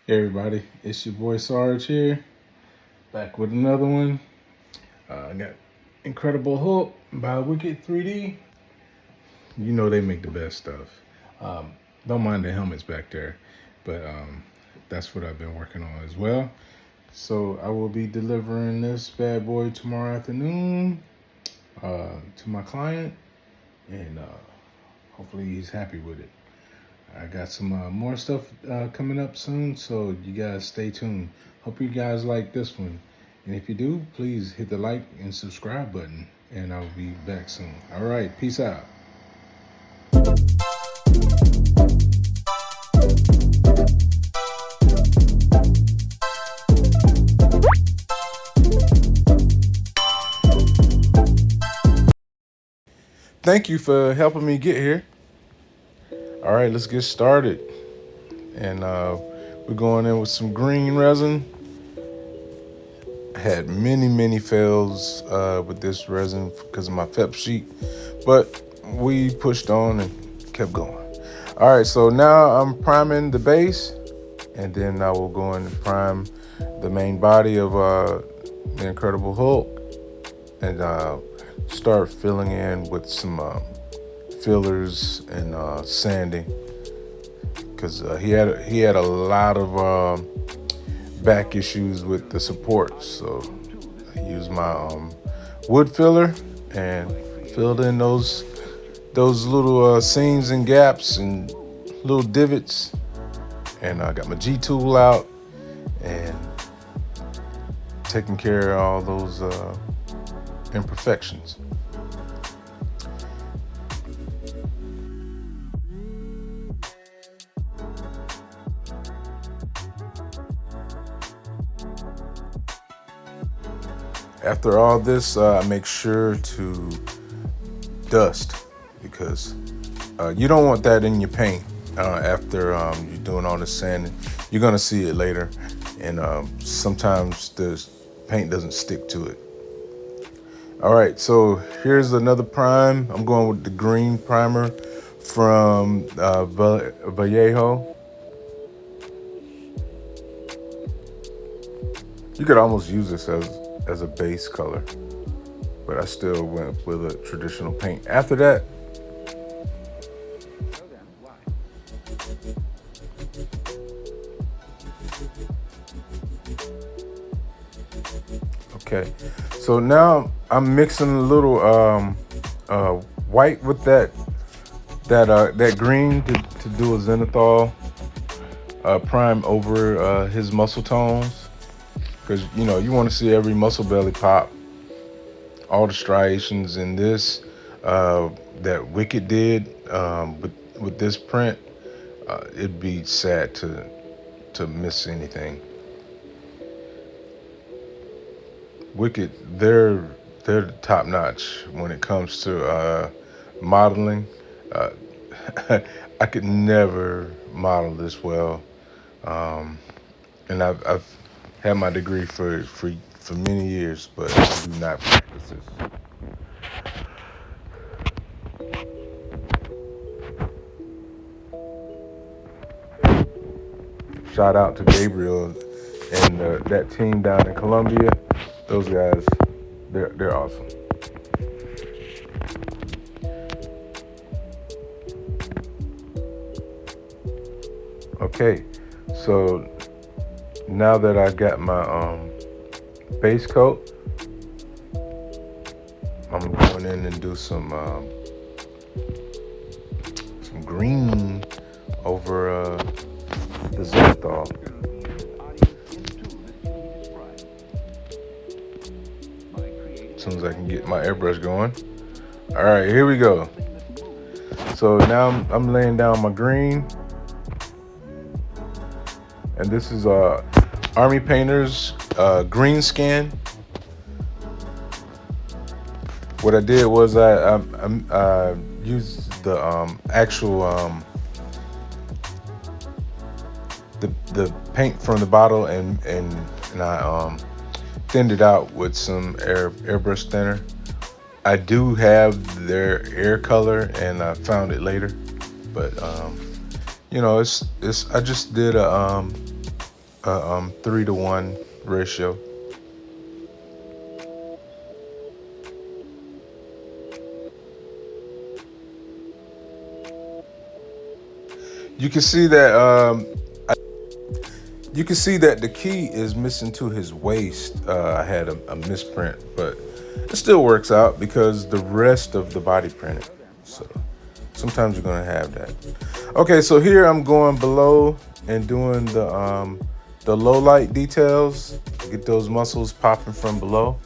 Hey everybody, it's your boy Sarge here, back with another one. I got Incredible Hulk by Wicked3d. You know they make the best stuff. Don't mind the helmets back there, but that's what I've been working on as well. So I will be delivering this bad boy tomorrow afternoon to my client, and hopefully he's happy with it. I got some more stuff coming up soon, so you guys stay tuned. Hope you guys like this one. And if you do, please hit the like and subscribe button, and I'll be back soon. All right, peace out. Thank you for helping me get here. All right, let's get started. And we're going in with some green resin. I had many fails with this resin because of my FEP sheet, but we pushed on and kept going. All right, so now I'm priming the base, and then I will go in and prime the main body of the Incredible Hulk, and start filling in with some fillers and sanding, because he had a lot of back issues with the supports. So I used my wood filler and filled in those little seams and gaps and little divots, and I got my G tool out and taking care of all those imperfections. After all this, I make sure to dust, because you don't want that in your paint after you're doing all this sanding. You're gonna see it later, and sometimes the paint doesn't stick to it. All right, so here's another prime. I'm going with the green primer from Vallejo. You could almost use this as a base color, but I still went with a traditional paint. After that, okay, so now I'm mixing a little white with that green to do a zenithal prime over his muscle tones, because you want to see every muscle belly pop, all the striations in this that Wicked did with this print. It'd be sad to miss anything. Wicked, they're top notch when it comes to modeling. I could never model this well, and I've had my degree for many years, but I do not practice this. Shout out to Gabriel and that team down in Colombia. Those guys, they're awesome. Okay, so now that I got my base coat, I'm going in and do some green over the zenithal. As soon as I can get my airbrush going. All right, here we go. So now I'm laying down my green, and this is Army Painter's green scan. What I did was I used the actual the paint from the bottle, and I thinned it out with some airbrush thinner. I do have their air color, and I found it later, but it's I just did a 3-to-1 ratio. You can see that the key is missing to his waist. I had a misprint, but it still works out because the rest of the body printed. So sometimes you're gonna have that. Okay, so here I'm going below and doing the low light details. Get those muscles popping from below.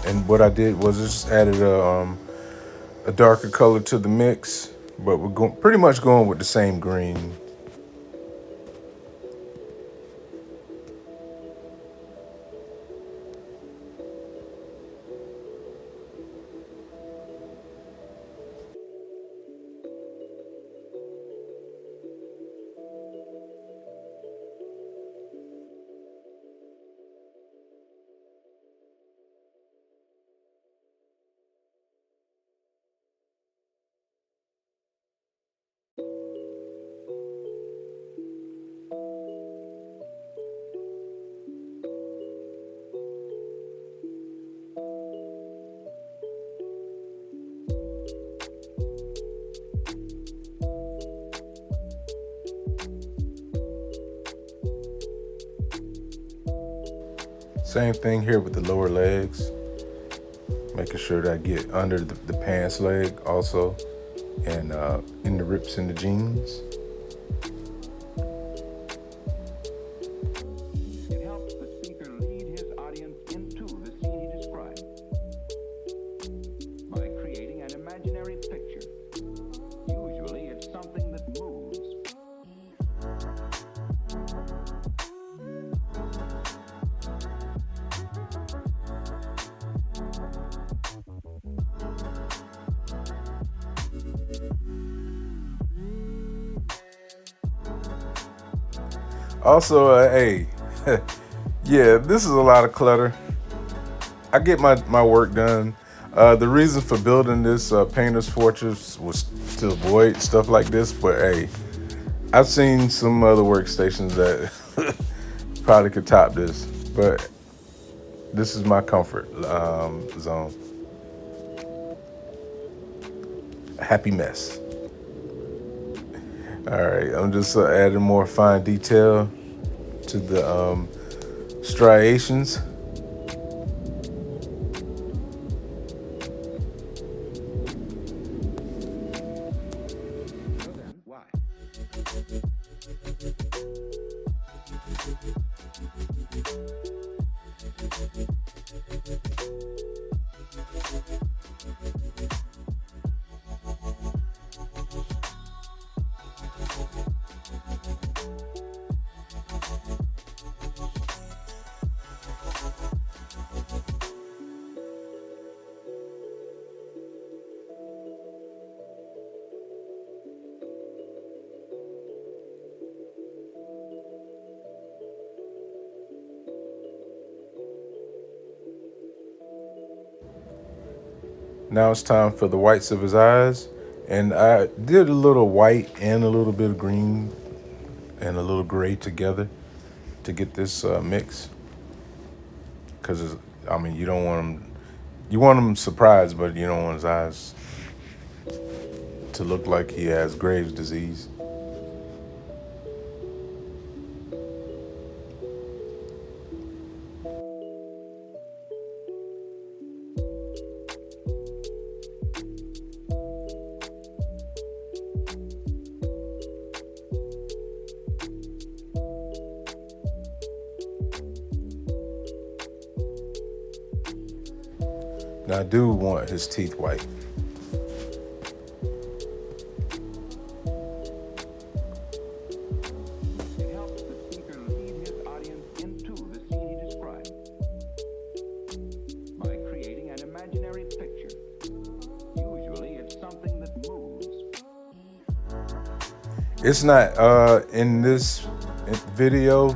And what I did was just added a darker color to the mix, but we're pretty much going with the same green. Same thing here with the lower legs. Making sure that I get under the pants leg also, and in the rips in the jeans. It helps the speaker lead his audience into the scene he described by creating an imaginary picture. Usually it's something that moves. Also, hey, yeah, this is a lot of clutter. I get my work done. The reason for building this painter's fortress was to avoid stuff like this, but hey, I've seen some other workstations that probably could top this, but this is my comfort zone. Happy mess. All right, I'm just adding more fine detail to the striations. So then, why? Now it's time for the whites of his eyes. And I did a little white and a little bit of green and a little gray together to get this mix. Because, I mean, you don't want him, you want him surprised, but you don't want his eyes to look like he has Graves' disease. Now I do want his teeth white. It helps the speaker lead his audience into the scene he described by creating an imaginary picture. Usually it's something that moves. It's not in this video,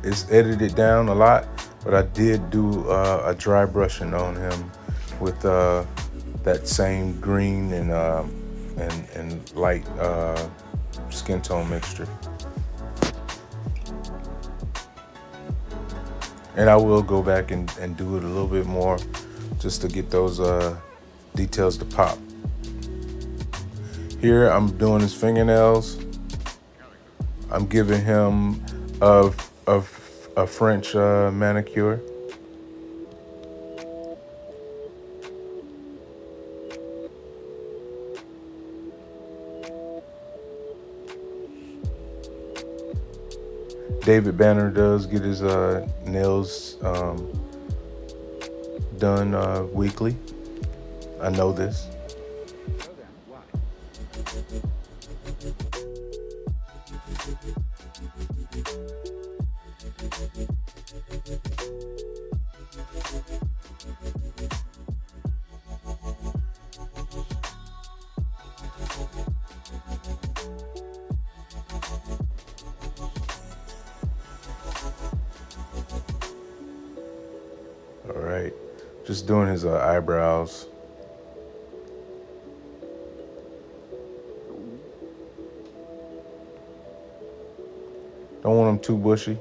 it's edited down a lot, but I did do a dry brushing on him with that same green and light skin tone mixture. And I will go back and do it a little bit more just to get those details to pop. Here I'm doing his fingernails. I'm giving him a French manicure. David Banner does get his nails done weekly. I know this. So then, why? All right, just doing his eyebrows. Don't want them too bushy.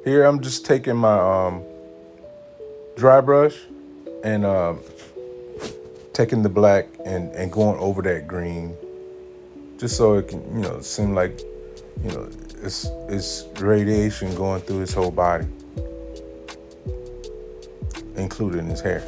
Here I'm just taking my dry brush and taking the black and going over that green, just so it can, seem like, it's radiation going through his whole body, including his hair.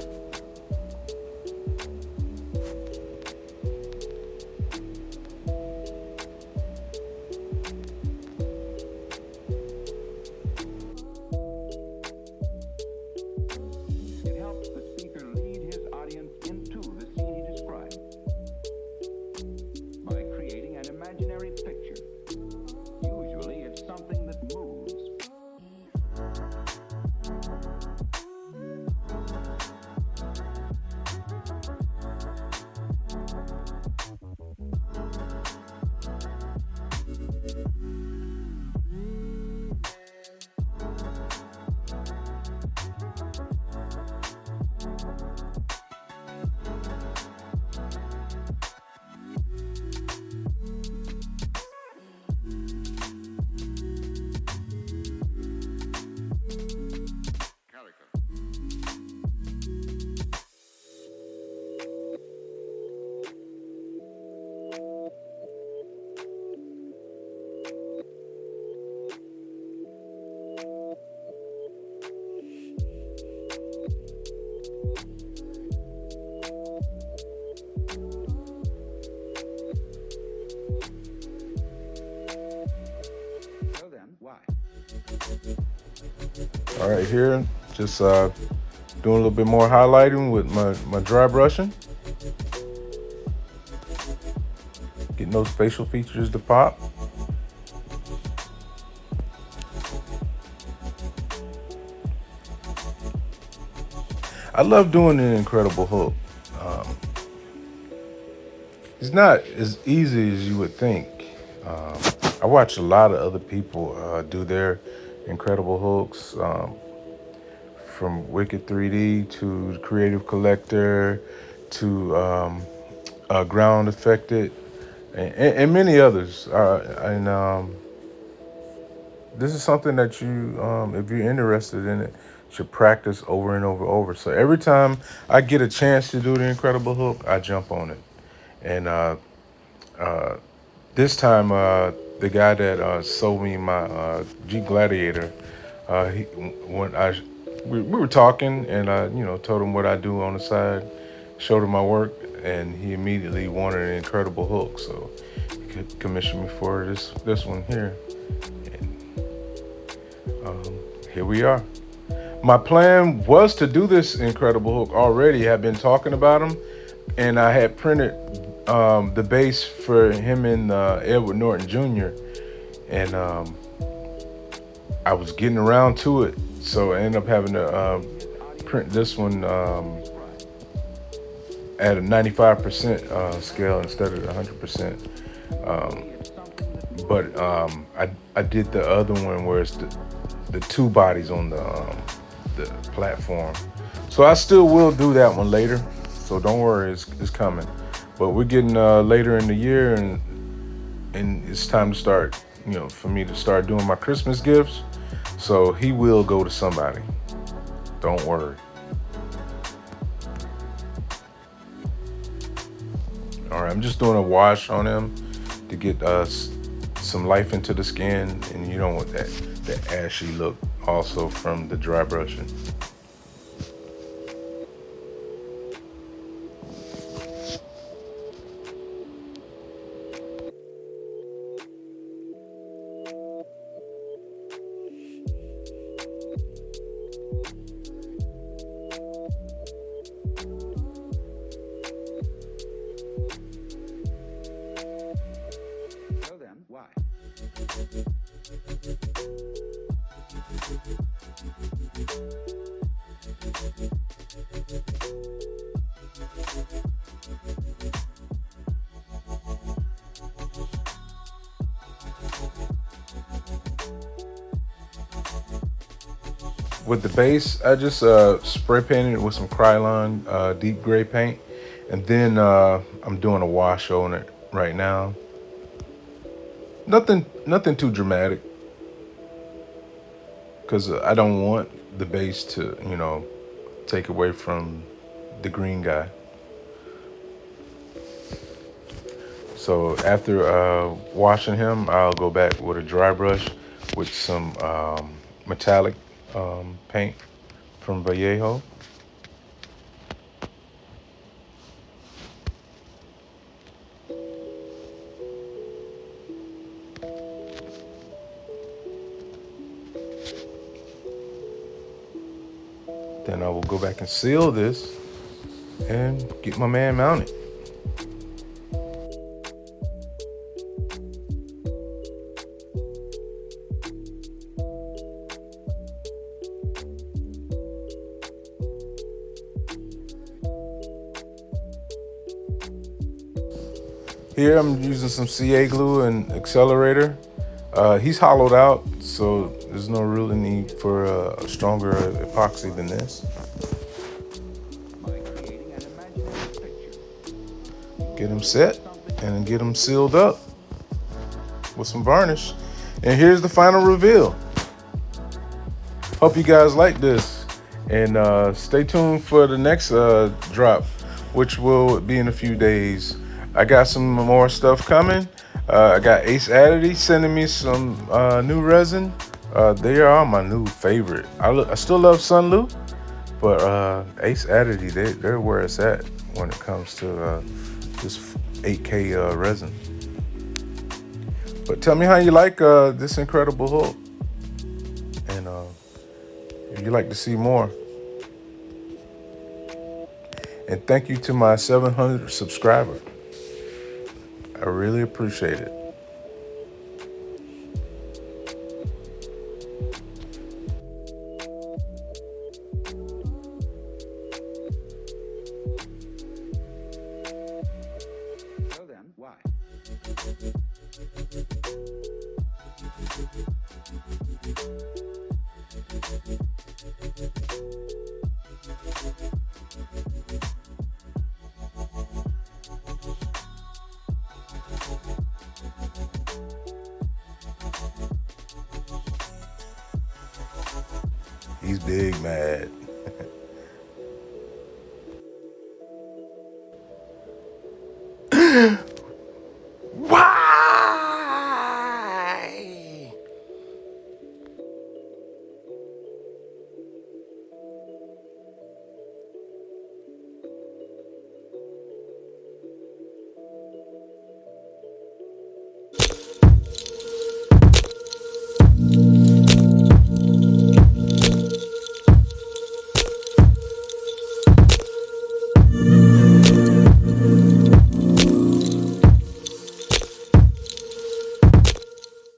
It helps the speaker lead his audience into the scene he describes by creating an imaginary picture. Usually, it's something that moves. So then, why? All right, here, just doing a little bit more highlighting with my dry brushing. Getting those facial features to pop. I love doing an Incredible Hulk. It's not as easy as you would think. Um, I watch a lot of other people do their Incredible Hulks, from Wicked3d to Creative Collector to Ground Affected and many others. And this is something that you, if you're interested in it, should practice over and over. So every time I get a chance to do the Incredible Hulk, I jump on it. And this time, the guy that sold me my Jeep Gladiator, he, when we were talking, and I, told him what I do on the side, showed him my work, and he immediately wanted an Incredible Hulk, so he could commission me for this one here. And here we are. My plan was to do this Incredible Hulk already. Had been talking about him, and I had printed the base for him and Edward Norton Jr. and I was getting around to it, so I ended up having to print this one at a 95% scale instead of the 100%. But I did the other one where it's the two bodies on the platform. So I still will do that one later. So don't worry, it's coming. But we're getting later in the year, and it's time to start. For me to start doing my Christmas gifts. So he will go to somebody. Don't worry. All right, I'm just doing a wash on him to get some life into the skin, and you don't want that ashy look also from the dry brushing. So then, why? With the base, I just spray painted it with some Krylon deep gray paint, and then I'm doing a wash on it right now. Nothing too dramatic, because I don't want the base to take away from the green guy. So after washing him, I'll go back with a dry brush with some metallic paint from Vallejo. Then I will go back and seal this and get my man mounted. Here I'm using some CA glue and accelerator. He's hollowed out, so there's no real need for a stronger epoxy than this. By creating an imaginary picture. Get him set and get him sealed up with some varnish. And here's the final reveal. Hope you guys like this, and stay tuned for the next drop, which will be in a few days. I got some more stuff coming. I got Ace Additive sending me some new resin. They are my new favorite. I still love Sunlu, but Ace Additive, they're where it's at when it comes to this 8K resin. But tell me how you like this Incredible Hulk, and if you'd like to see more. And thank you to my 700 subscriber. I really appreciate it. So then, why? He's big mad.